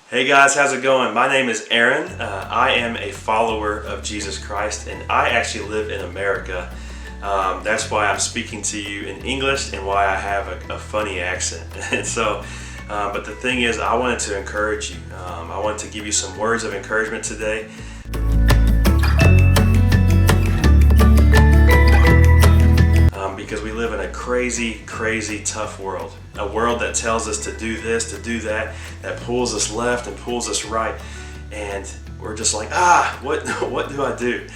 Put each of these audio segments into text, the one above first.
Hey guys, how's it going? My name is Aaron. I am a follower of Jesus Christ, and I actually live in America. That's why I'm speaking to you in English and why I have a funny accent. And so, but the thing is, I wanted to encourage you. I wanted to give you some words of encouragement today. Because we live in a crazy, tough world. A world that tells us to do this, to do that, that pulls us left and pulls us right. And we're just like, what do I do?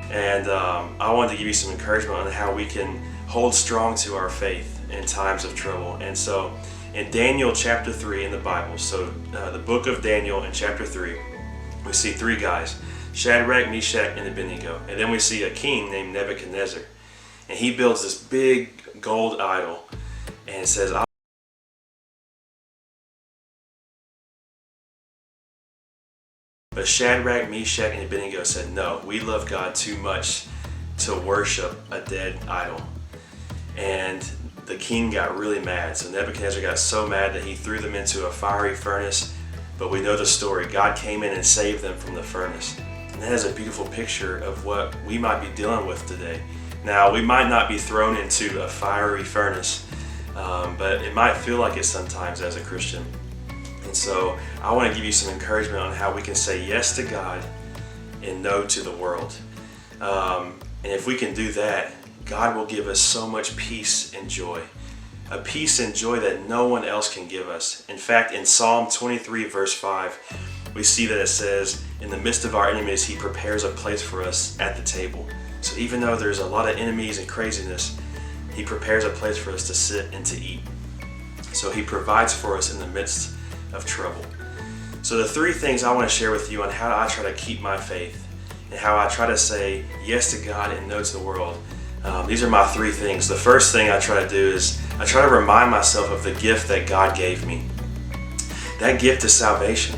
And I wanted to give you some encouragement on how we can hold strong to our faith in times of trouble. And so in Daniel chapter 3 in the Bible, so the book of Daniel in chapter 3, we see three guys, Shadrach, Meshach, and Abednego. And then we see a king named Nebuchadnezzar. And he builds this big gold idol and says, But Shadrach, Meshach, and Abednego said, no, we love God too much to worship a dead idol. And the king got really mad. So Nebuchadnezzar got so mad that he threw them into a fiery furnace. But we know the story. God came in and saved them from the furnace. And that is a beautiful picture of what we might be dealing with today. Now, we might not be thrown into a fiery furnace, but it might feel like it sometimes as a Christian. And so I want to give you some encouragement on how we can say yes to God and no to the world. And if we can do that, God will give us so much peace and joy. A peace and joy that no one else can give us. In fact, in Psalm 23 verse 5, we see that it says, in the midst of our enemies, He prepares a place for us at the table. So even though there's a lot of enemies and craziness, He prepares a place for us to sit and to eat. So He provides for us in the midst of trouble. So the three things I want to share with you on how I try to keep my faith and how I try to say yes to God and no to the world. These are my three things. The first thing I try to do is I try to remind myself of the gift that God gave me. That gift is salvation.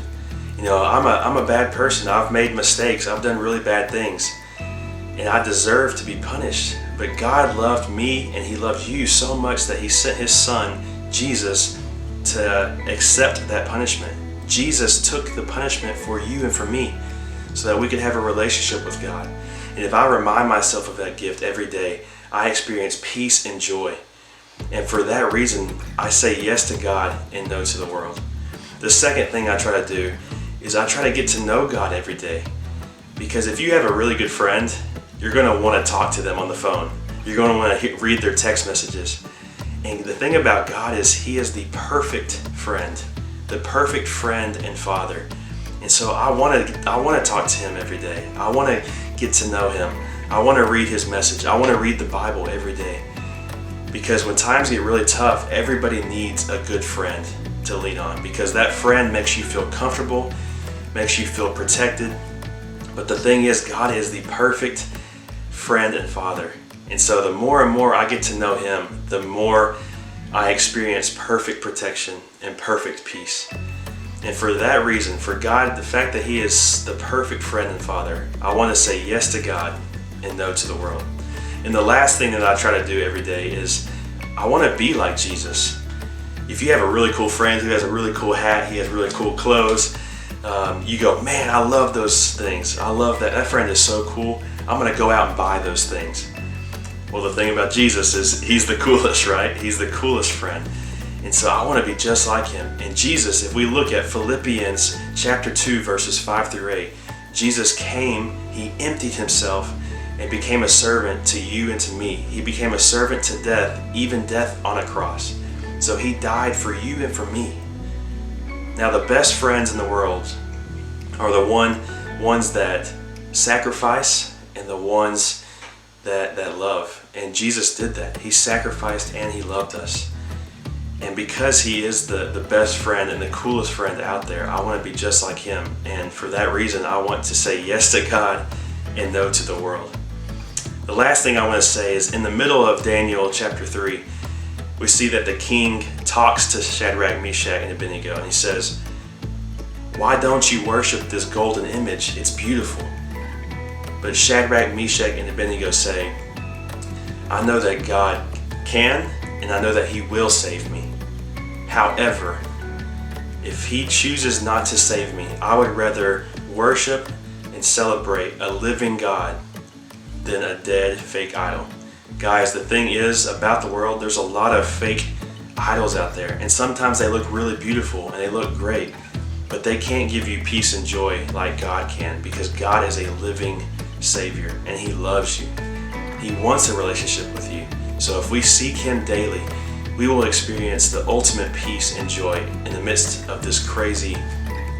You know, I'm a bad person. I've made mistakes. I've done really bad things. And I deserve to be punished. But God loved me and He loved you so much that He sent His Son, Jesus, to accept that punishment. Jesus took the punishment for you and for me so that we could have a relationship with God. And if I remind myself of that gift every day, I experience peace and joy. And for that reason, I say yes to God and no to the world. The second thing I try to do is I try to get to know God every day. Because if you have a really good friend, you're going to want to talk to them on the phone. You're going to want to read their text messages. And the thing about God is He is the perfect friend and Father. And so I want to talk to Him every day. I want to get to know Him. I want to read His message. I want to read the Bible every day. Because when times get really tough, everybody needs a good friend to lean on. Because that friend makes you feel comfortable, makes you feel protected. But the thing is, God is the perfect friend and Father. And so the more and more I get to know Him, the more I experience perfect protection and perfect peace. And for that reason, for God, the fact that He is the perfect friend and Father, I want to say yes to God and no to the world. And the last thing that I try to do every day is I want to be like Jesus. If you have a really cool friend who has a really cool hat, he has really cool clothes, you go, man, I love those things. I love that. That friend is so cool. I'm going to go out and buy those things. Well, the thing about Jesus is He's the coolest, right? He's the coolest friend. And so I want to be just like Him. And Jesus, if we look at Philippians chapter 2, verses 5 through 8, Jesus came, He emptied Himself and became a servant to you and to me. He became a servant to death, even death on a cross. So He died for you and for me. Now, the best friends in the world are the ones that sacrifice and the ones that love. And Jesus did that. He sacrificed and He loved us. And because He is the best friend and the coolest friend out there, I want to be just like Him. And for that reason, I want to say yes to God and no to the world. The last thing I want to say is in the middle of Daniel chapter 3, we see that the king talks to Shadrach, Meshach, and Abednego, and he says, why don't you worship this golden image? It's beautiful. But Shadrach, Meshach, and Abednego say, I know that God can, and I know that He will save me. However, if he chooses not to save me, I would rather worship and celebrate a living God than a dead fake idol. Guys, the thing is about the world, there's a lot of fake idols out there, and sometimes they look really beautiful and they look great, but they can't give you peace and joy like God can, because God is a living Savior and he loves you. He wants a relationship with you. So if we seek him daily, we will experience the ultimate peace and joy in the midst of this crazy,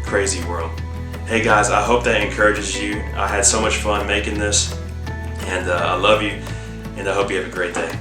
crazy world. Hey guys, I hope that encourages you. I had so much fun making this, and I love you, and I hope you have a great day.